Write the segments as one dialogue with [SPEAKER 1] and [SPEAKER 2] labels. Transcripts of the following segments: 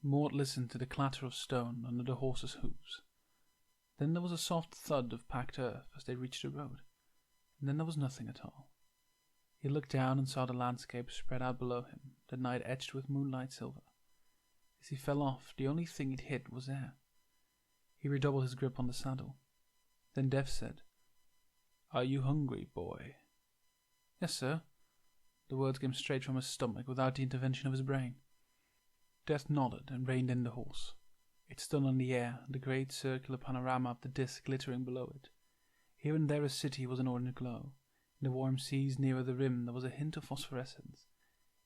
[SPEAKER 1] Mort listened to the clatter of stone under the horses' hooves. Then there was a soft thud of packed earth as they reached the road, and then there was nothing at all. He looked down and saw the landscape spread out below him, the night edged with moonlight silver. As he fell off, the only thing he'd hit was air. He redoubled his grip on the saddle. Then Death said, "Are you hungry, boy?" "Yes, sir." The words came straight from his stomach without the intervention of his brain. Death nodded and reined in the horse. It stood on the air, the great circular panorama of the disc glittering below it. Here and there a city was in orange glow. In the warm seas nearer the rim there was a hint of phosphorescence.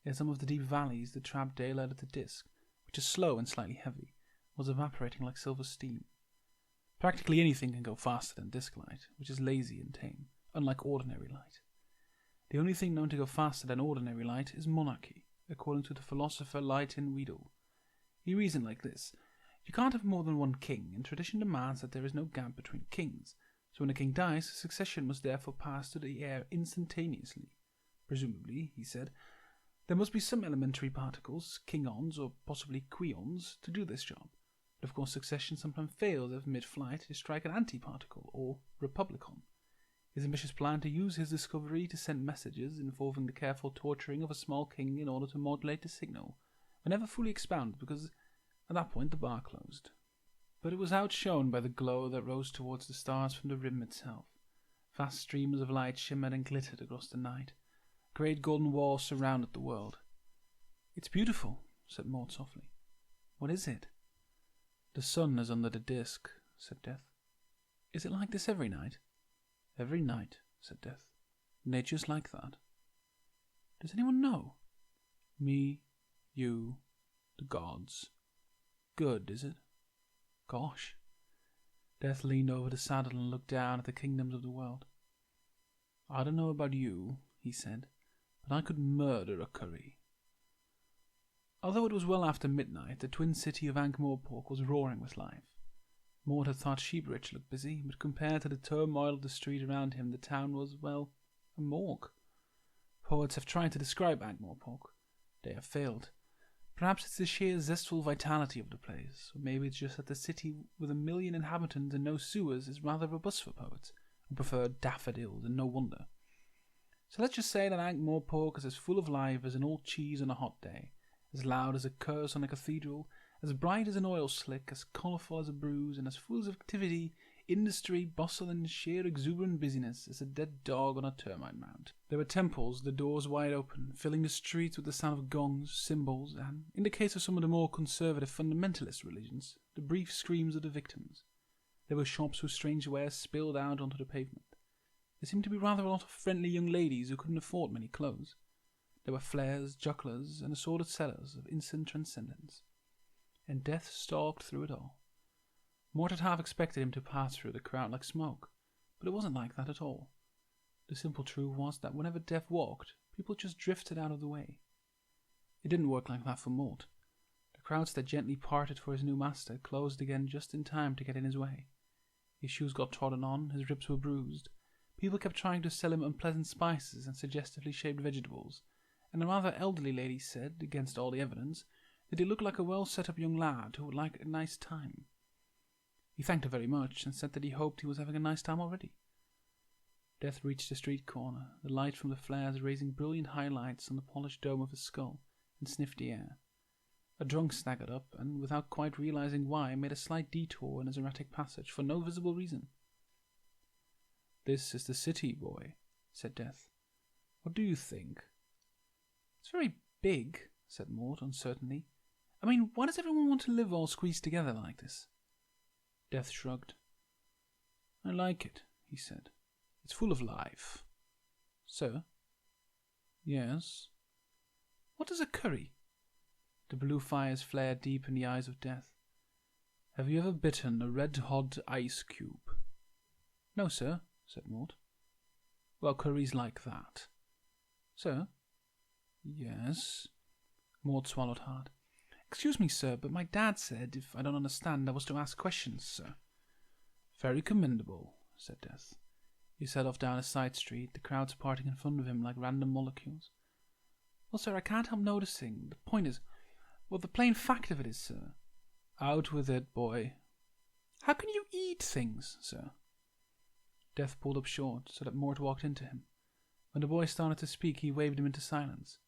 [SPEAKER 1] In some of the deep valleys the trapped daylight of the disc, which is slow and slightly heavy, was evaporating like silver steam. Practically anything can go faster than disc light, which is lazy and tame, unlike ordinary light. The only thing known to go faster than ordinary light is monarchy, according to the philosopher Leighton Weedle. He reasoned like this: you can't have more than one king, and tradition demands that there is no gap between kings, so when a king dies, succession must therefore pass to the heir instantaneously. Presumably, he said, there must be some elementary particles, kingons or possibly queons, to do this job. But of course succession sometimes fails if mid-flight you strike an antiparticle, or republicon. His ambitious plan to use his discovery to send messages involving the careful torturing of a small king in order to modulate the signal were never fully expounded because at that point the bar closed. But it was outshone by the glow that rose towards the stars from the rim itself. Vast streamers of light shimmered and glittered across the night. Great golden walls surrounded the world. "It's beautiful," said Mort softly. "What is it?" "The sun is under the disc," said Death. "Is it like this every night?" "Every night," said Death. "Nature's like that." "Does anyone know?" "Me, you, the gods." "Good, is it?" "Gosh." Death leaned over the saddle and looked down at the kingdoms of the world. "I don't know about you," he said, "but I could murder a curry." Although it was well after midnight, the twin city of Ankh-Morpork was roaring with life. Mort had thought Sheepridge looked busy, but compared to the turmoil of the street around him, the town was, well, a morgue. Poets have tried to describe Ankh-Morpork. They have failed. Perhaps it's the sheer zestful vitality of the place, or maybe it's just that the city with 1 million inhabitants and no sewers is rather robust for poets, who prefer daffodils, and no wonder. So let's just say that Ankh-Morpork is as full of life as an old cheese on a hot day, as loud as a curse on a cathedral, as bright as an oil slick, as colourful as a bruise, and as full of activity, industry, bustle, and sheer exuberant busyness as a dead dog on a termite mound. There were temples, the doors wide open, filling the streets with the sound of gongs, cymbals, and, in the case of some of the more conservative fundamentalist religions, the brief screams of the victims. There were shops whose strange wares spilled out onto the pavement. There seemed to be rather a lot of friendly young ladies who couldn't afford many clothes. There were flares, jugglers, and assorted sellers of instant transcendence. And Death stalked through it all. Mort had half expected him to pass through the crowd like smoke, but it wasn't like that at all. The simple truth was that whenever Death walked, people just drifted out of the way. It didn't work like that for Mort. The crowds that gently parted for his new master closed again just in time to get in his way. His shoes got trodden on, his ribs were bruised. People kept trying to sell him unpleasant spices and suggestively shaped vegetables, and a rather elderly lady said, against all the evidence, that he looked like a well-set-up young lad who would like a nice time. He thanked her very much and said that he hoped he was having a nice time already. Death reached the street corner, the light from the flares raising brilliant highlights on the polished dome of his skull, and sniffed the air. A drunk staggered up and, without quite realizing why, made a slight detour in his erratic passage for no visible reason. "This is the city, boy," said Death. "What do you think?" "It's very big," said Mort uncertainly. "I mean, why does everyone want to live all squeezed together like this?" Death shrugged. "I like it," he said. "It's full of life." "Sir?" "Yes?" "What is a curry?" The blue fires flared deep in the eyes of Death. "Have you ever bitten a red-hot ice cube?" "No, sir," said Mort. "Well, curry's like that." "Sir?" "Yes?" Mort swallowed hard. "Excuse me, sir, but my dad said if I don't understand I was to ask questions, sir." "Very commendable," said Death. He set off down a side street, the crowds parting in front of him like random molecules. "Well, sir, I can't help noticing. The point is, Well, the plain fact of it is, sir. Out with it, boy. How can you eat things, sir? Death pulled up short so that Mort walked into him. When the boy started to speak, he waved him into silence.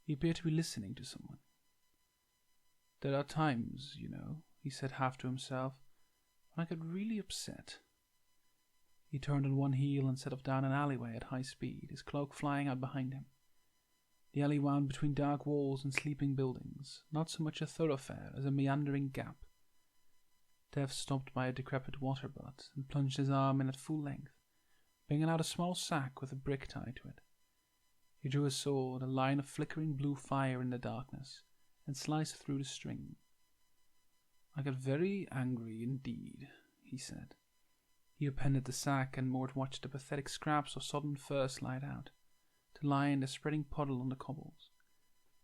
[SPEAKER 1] He appeared to be listening to someone. There are times, you know, he said half to himself, when I get really upset. He turned on one heel and set off down an alleyway at high speed, his cloak flying out behind him. The alley wound between dark walls and sleeping buildings, not so much a thoroughfare as a meandering gap. Death stopped by a decrepit water butt and plunged his arm in at full length, bringing out a small sack with a brick tied to it. He drew his sword, a line of flickering blue fire in the darkness, and sliced through the string. I got very angry indeed, he said. He appended the sack, and Mort watched the pathetic scraps of sodden fur slide out, to lie in the spreading puddle on the cobbles.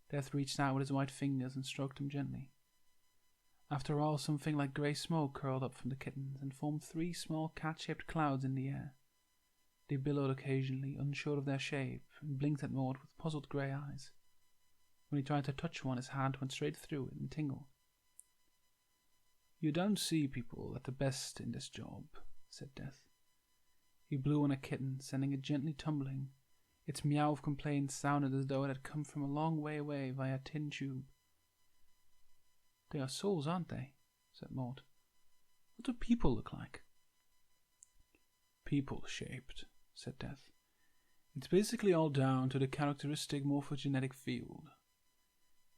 [SPEAKER 1] Death reached out with his white fingers and stroked him gently. After all, something like grey smoke curled up from the kittens and formed 3 small cat-shaped clouds in the air. They billowed occasionally, unsure of their shape, and blinked at Mort with puzzled grey eyes. When he tried to touch one, his hand went straight through it and tingled. You don't see people at the best in this job, said Death. He blew on a kitten, sending it gently tumbling. Its meow of complaint sounded as though it had come from a long way away via a tin tube. They are souls, aren't they? Said Mort. What do people look like? People-shaped, said Death. It's basically all down to the characteristic morphogenetic field.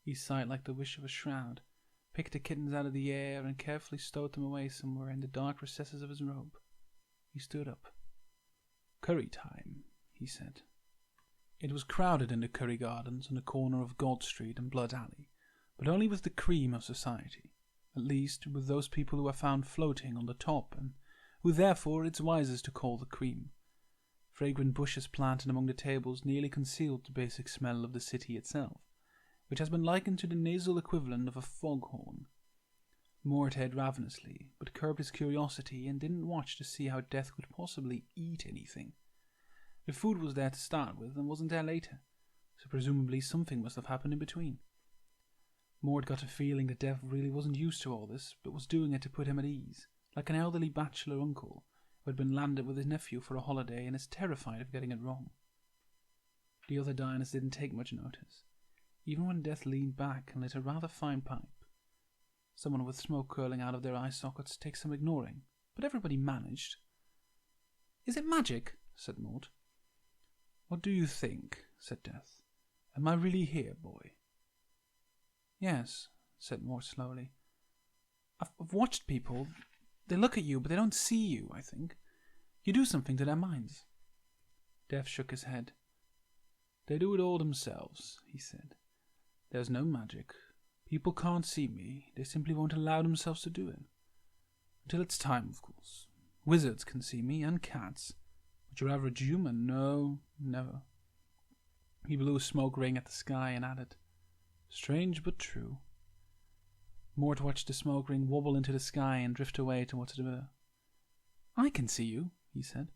[SPEAKER 1] He sighed like the wish of a shroud, picked the kittens out of the air, and carefully stowed them away somewhere in the dark recesses of his robe. He stood up. Curry time, he said. It was crowded in the curry gardens on the corner of Gold Street and Blood Alley, but only with the cream of society, at least with those people who are found floating on the top, and who therefore it's wisest to call the cream. Fragrant bushes planted among the tables nearly concealed the basic smell of the city itself, which has been likened to the nasal equivalent of a foghorn. Mort ate ravenously, but curbed his curiosity and didn't watch to see how Death could possibly eat anything. The food was there to start with and wasn't there later, so presumably something must have happened in between. Mort got a feeling that Death really wasn't used to all this, but was doing it to put him at ease, like an elderly bachelor uncle who had been landed with his nephew for a holiday and is terrified of getting it wrong. The other diners didn't take much notice, even when Death leaned back and lit a rather fine pipe. Someone with smoke curling out of their eye sockets takes some ignoring, but everybody managed. Is it magic? Said Mort. What do you think? Said Death. Am I really here, boy? Yes, said Mort slowly. I've watched people. They look at you, but they don't see you, I think. You do something to their minds. Death shook his head. They do it all themselves, he said. There's no magic. People can't see me. They simply won't allow themselves to do it. Until it's time, of course. Wizards can see me, and cats. But your average human, no, never. He blew a smoke ring at the sky and added, Strange but true. Mort watched the smoke ring wobble into the sky and drift away towards the river. I can see you, he said.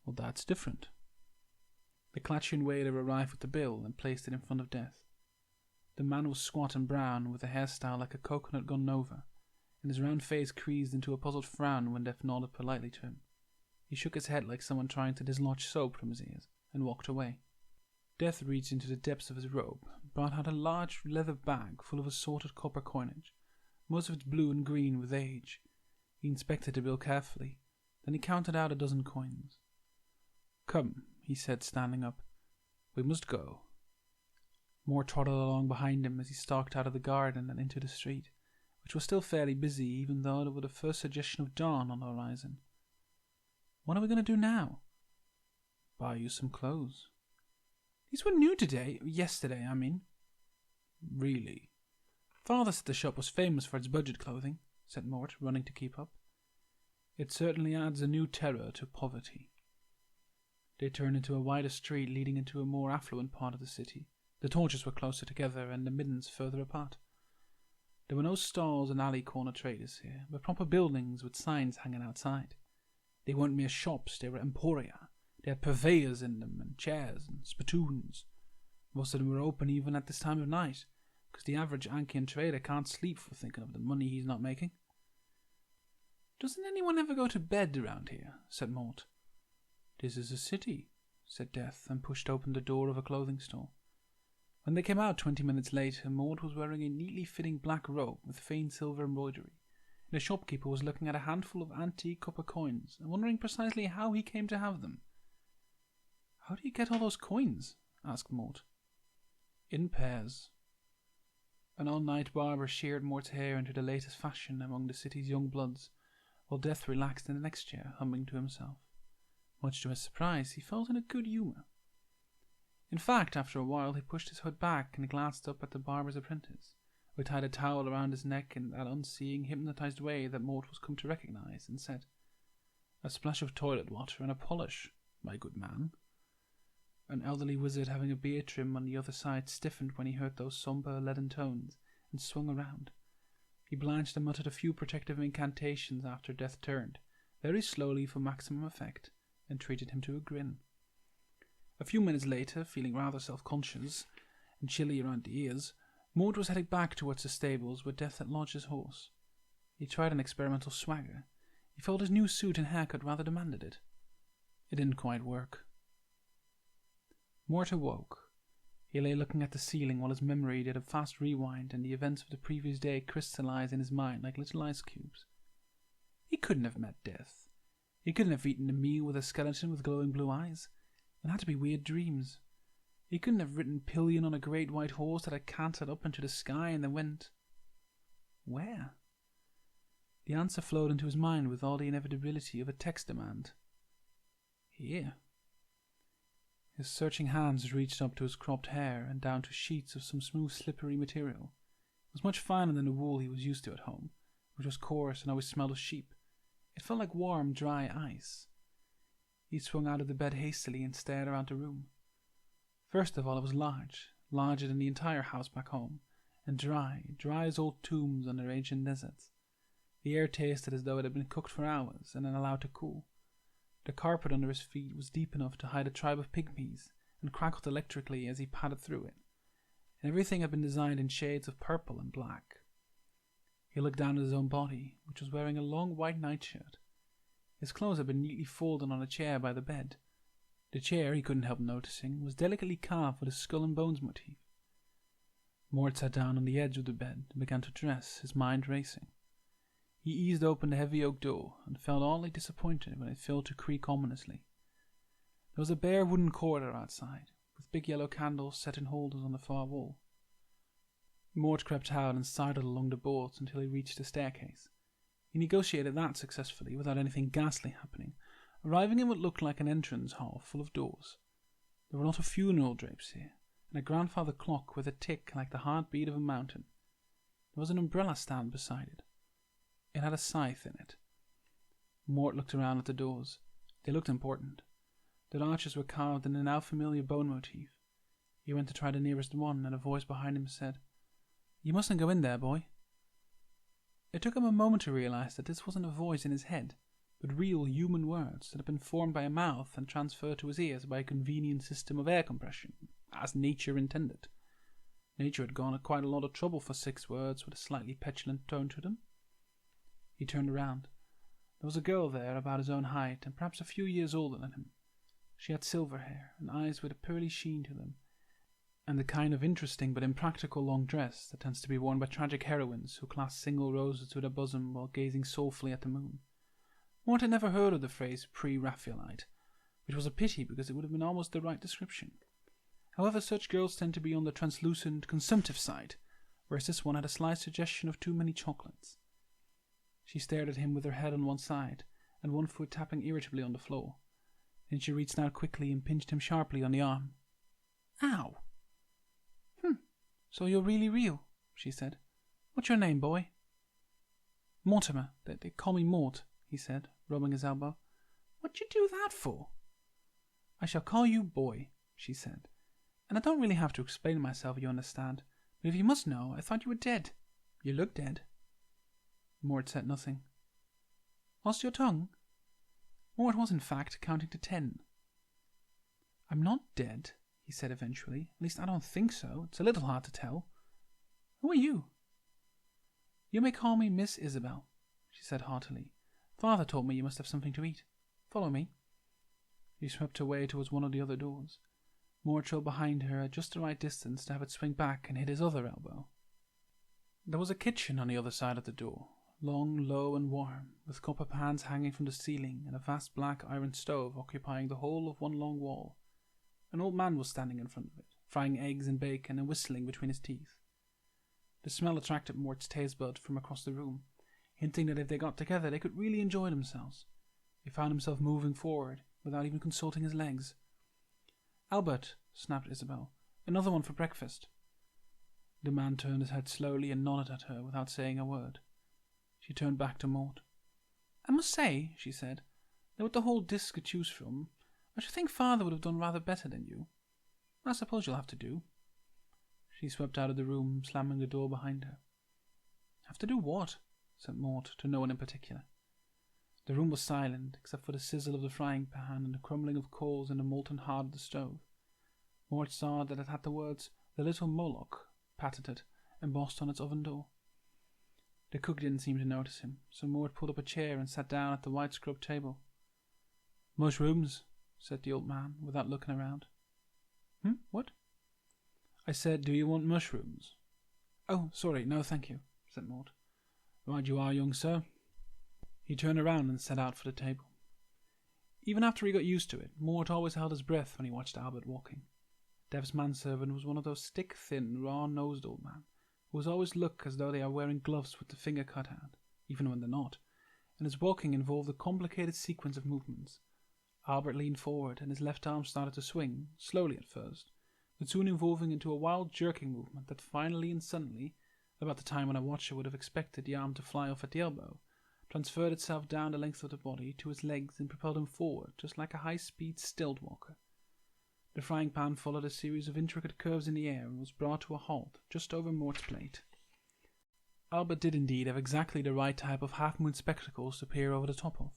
[SPEAKER 1] Well, that's different. The Clatchian waiter arrived with the bill and placed it in front of Death. The man was squat and brown, with a hairstyle like a coconut gone over, and his round face creased into a puzzled frown when Death nodded politely to him. He shook his head like someone trying to dislodge soap from his ears, and walked away. Death reached into the depths of his robe, brought out a large leather bag full of assorted copper coinage, most of it blue and green with age. He inspected the bill carefully, then he counted out 12 coins. Come, he said, standing up. We must go. Mort trotted along behind him as he stalked out of the garden and into the street, which was still fairly busy even though there was the first suggestion of dawn on the horizon. What are we going to do now? Buy you some clothes. These were new yesterday, I mean. Really? Father said the shop was famous for its budget clothing, said Mort, running to keep up. It certainly adds a new terror to poverty. They turned into a wider street leading into a more affluent part of the city. The torches were closer together and the middens further apart. There were no stalls and alley corner traders here, but proper buildings with signs hanging outside. They weren't mere shops, they were emporia. They had purveyors in them, and chairs, and spittoons. Most of them were open even at this time of night, because the average Ankian trader can't sleep for thinking of the money he's not making. Doesn't anyone ever go to bed around here? Said Mort. This is a city, said Death, and pushed open the door of a clothing store. When they came out 20 minutes later, Mort was wearing a neatly fitting black robe with faint silver embroidery, and the shopkeeper was looking at a handful of antique copper coins and wondering precisely how he came to have them. How do you get all those coins? Asked Mort. In pairs. An all-night barber sheared Mort's hair into the latest fashion among the city's young bloods, while Death relaxed in the next chair, humming to himself. Much to his surprise, he felt in a good humour. In fact, after a while, he pushed his hood back and glanced up at the barber's apprentice, who tied a towel around his neck in that unseeing, hypnotized way that Mort was come to recognize, and said, A splash of toilet water and a polish, my good man. An elderly wizard having a beard trim on the other side stiffened when he heard those sombre, leaden tones, and swung around. He blanched and muttered a few protective incantations after Death turned, very slowly for maximum effect, and treated him to a grin. A few minutes later, feeling rather self-conscious and chilly around the ears, Mort was heading back towards the stables where Death had lodged his horse. He tried an experimental swagger. He felt his new suit and haircut rather demanded it. It didn't quite work. Mort awoke. He lay looking at the ceiling while his memory did a fast rewind and the events of the previous day crystallized in his mind like little ice cubes. He couldn't have met Death. He couldn't have eaten a meal with a skeleton with glowing blue eyes. It had to be weird dreams. He couldn't have ridden pillion on a great white horse that had cantered up into the sky and then went... Where? The answer flowed into his mind with all the inevitability of a text demand. Here. His searching hands reached up to his cropped hair and down to sheets of some smooth, slippery material. It was much finer than the wool he was used to at home, which was coarse and always smelled of sheep. It felt like warm, dry ice. He swung out of the bed hastily and stared around the room. First of all, it was large, larger than the entire house back home, and dry as old tombs under ancient deserts. The air tasted as though it had been cooked for hours and then allowed to cool. The carpet under his feet was deep enough to hide a tribe of pygmies, and crackled electrically as he padded through it, and everything had been designed in shades of purple and black. He looked down at his own body, which was wearing a long white nightshirt. His clothes had been neatly folded on a chair by the bed. The chair, he couldn't help noticing, was delicately carved with a skull and bones motif. Mort sat down on the edge of the bed and began to dress, his mind racing. He eased open the heavy oak door and felt oddly disappointed when it failed to creak ominously. There was a bare wooden corridor outside, with big yellow candles set in holders on the far wall. Mort crept out and sidled along the boards until he reached the staircase. He negotiated that successfully without anything ghastly happening, arriving in what looked like an entrance hall full of doors. There were a lot of funeral drapes here, and a grandfather clock with a tick like the heartbeat of a mountain. There was an umbrella stand beside it. It had a scythe in it. Mort looked around at the doors. They looked important. The arches were carved in the now familiar bone motif. He went to try the nearest one, and a voice behind him said, "You mustn't go in there, boy." It took him a moment to realize that this wasn't a voice in his head, but real human words that had been formed by a mouth and transferred to his ears by a convenient system of air compression, as nature intended. Nature had gone at quite a lot of trouble for 6 words with a slightly petulant tone to them. He turned around. There was a girl there about his own height and perhaps a few years older than him. She had silver hair and eyes with a pearly sheen to them, and the kind of interesting but impractical long dress that tends to be worn by tragic heroines who clasp single roses to their bosom while gazing soulfully at the moon. Mort had never heard of the phrase pre-Raphaelite, which was a pity because it would have been almost the right description. However, such girls tend to be on the translucent, consumptive side, whereas this one had a slight suggestion of too many chocolates. She stared at him with her head on one side, and one foot tapping irritably on the floor. Then she reached out quickly and pinched him sharply on the arm. "Ow!" "So you're really real," she said. "What's your name, boy?" "Mortimer. They call me Mort," he said, rubbing his elbow. "What'd you do that for?" "I shall call you boy," she said. "And I don't really have to explain myself, you understand. But if you must know, I thought you were dead. You look dead." Mort said nothing. "Lost your tongue?" Mort was in fact counting to 10. "I'm not dead," he said eventually. "At least I don't think so. It's a little hard to tell." Who are you? You may call me Miss Ysabell, she said heartily. Father told me you must have something to eat. Follow me. She swept away towards one of the other doors. Mort trilled behind her at just the right distance to have it swing back and hit his other elbow. There was a kitchen on the other side of the door, long, low, and warm, with copper pans hanging from the ceiling and a vast black iron stove occupying the whole of one long wall. An old man was standing in front of it, frying eggs and bacon and whistling between his teeth. The smell attracted Mort's taste bud from across the room, hinting that if they got together they could really enjoy themselves. He found himself moving forward, without even consulting his legs. "Albert," snapped Ysabell, "another one for breakfast." The man turned his head slowly and nodded at her without saying a word. She turned back to Mort. "I must say," she said, "that with the whole disc to choose from, I should think Father would have done rather better than you. I suppose you'll have to do." She swept out of the room, slamming the door behind her. "Have to do what?" said Mort, to no one in particular. The room was silent, except for the sizzle of the frying pan and the crumbling of coals in the molten heart of the stove. Mort saw that it had the words, "The Little Moloch," patented, embossed on its oven door. The cook didn't seem to notice him, so Mort pulled up a chair and sat down at the white scrubbed table. "Mushrooms," said the old man, without looking around. What?" "I said, do you want mushrooms?" "Oh, sorry, no thank you," said Mort. "Right you are, young sir." He turned around and set out for the table. Even after he got used to it, Mort always held his breath when he watched Albert walking. Dev's manservant was one of those stick-thin, raw-nosed old men who always look as though they are wearing gloves with the finger cut out, even when they're not, and his walking involved a complicated sequence of movements. Albert leaned forward, and his left arm started to swing, slowly at first, but soon evolving into a wild jerking movement that finally and suddenly, about the time when a watcher would have expected the arm to fly off at the elbow, transferred itself down the length of the body to his legs and propelled him forward, just like a high-speed stilt walker. The frying pan followed a series of intricate curves in the air and was brought to a halt just over Mort's plate. Albert did indeed have exactly the right type of half-moon spectacles to peer over the top of.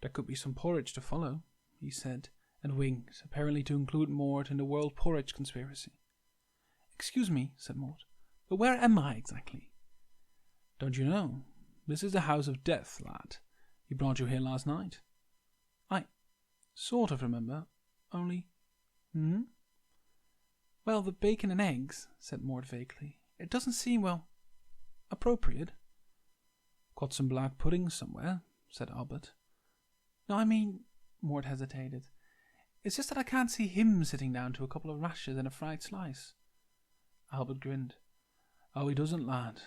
[SPEAKER 1] "There could be some porridge to follow," he said, and winked, apparently to include Mort in the world porridge conspiracy. "Excuse me," said Mort, "but where am I exactly?" "Don't you know? This is the house of death, lad. He brought you here last night." "I sort of remember, only... "Well, the bacon and eggs," said Mort vaguely. "It doesn't seem, well, appropriate." "Got some black pudding somewhere," said Albert. "No, I mean..." Mort hesitated. "It's just that I can't see him sitting down to a couple of rashers and a fried slice." Albert grinned. "Oh, he doesn't, lad.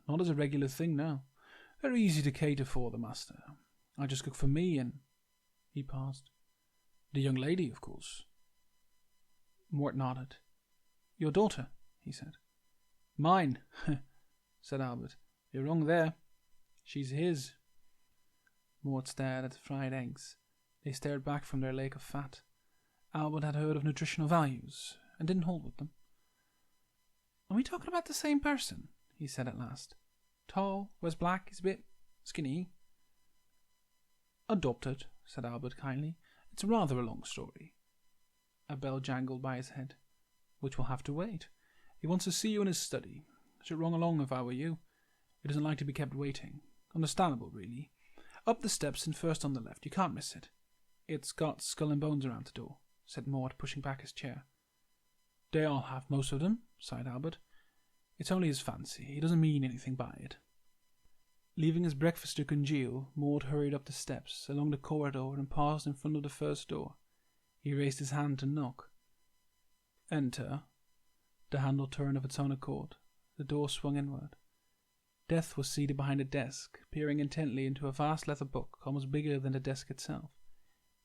[SPEAKER 1] Not as a regular thing, no. Very easy to cater for, the master. I just cook for me and..." He paused. "The young lady, of course." Mort nodded. "Your daughter," he said. "Mine," said Albert. "You're wrong there. She's his." Mort stared at the fried eggs. They stared back from their lake of fat. Albert had heard of nutritional values, and didn't hold with them. "Are we talking about the same person?" he said at last. "Tall, wears black, is a bit skinny." "Adopted," said Albert kindly. "It's rather a long story." A bell jangled by his head. "Which will have to wait. He wants to see you in his study. I should run along if I were you. He doesn't like to be kept waiting. Understandable, really. Up the steps and first on the left. You can't miss it." "It's got skull and bones around the door," said Mort, pushing back his chair. "They all have, most of them," sighed Albert. "It's only his fancy. He doesn't mean anything by it." Leaving his breakfast to congeal, Mort hurried up the steps, along the corridor, and paused in front of the first door. He raised his hand to knock. "Enter." The handle turned of its own accord. The door swung inward. Death was seated behind a desk, peering intently into a vast leather book, almost bigger than the desk itself.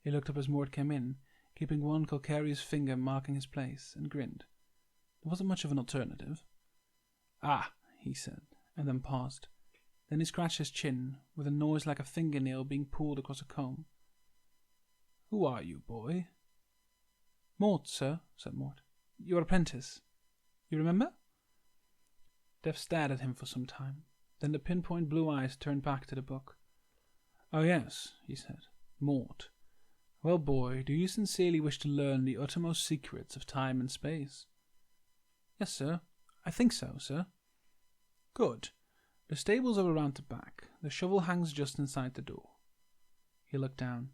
[SPEAKER 1] He looked up as Mort came in, keeping one calcareous finger marking his place, and grinned. There wasn't much of an alternative. "Ah," he said, and then paused. Then he scratched his chin, with a noise like a fingernail being pulled across a comb. "Who are you, boy?" "Mort, sir," said Mort. "Your apprentice. You remember?" Dev stared at him for some time. Then the pinpoint blue eyes turned back to the book. "Oh yes," he said. "Mort. Well, boy, do you sincerely wish to learn the uttermost secrets of time and space?" "Yes, sir. I think so, sir." Good. The stables are around the back. The shovel hangs just inside the door. He looked down.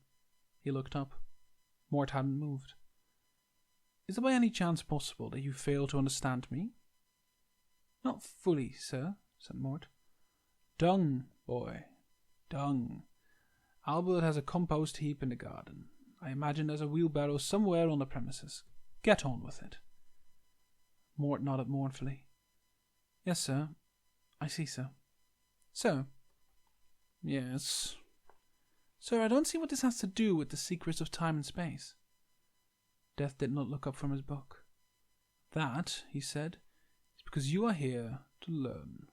[SPEAKER 1] He looked up. Mort hadn't moved. Is it by any chance possible that you fail to understand me? Not fully, sir, said Mort. Dung, boy. Dung. Albert has a compost heap in the garden. I imagine there's a wheelbarrow somewhere on the premises. Get on with it. Mort nodded mournfully. Yes, sir. I see, sir. Sir? Yes. Sir, I don't see what this has to do with the secrets of time and space. Death did not look up from his book. That, he said, is because you are here to learn.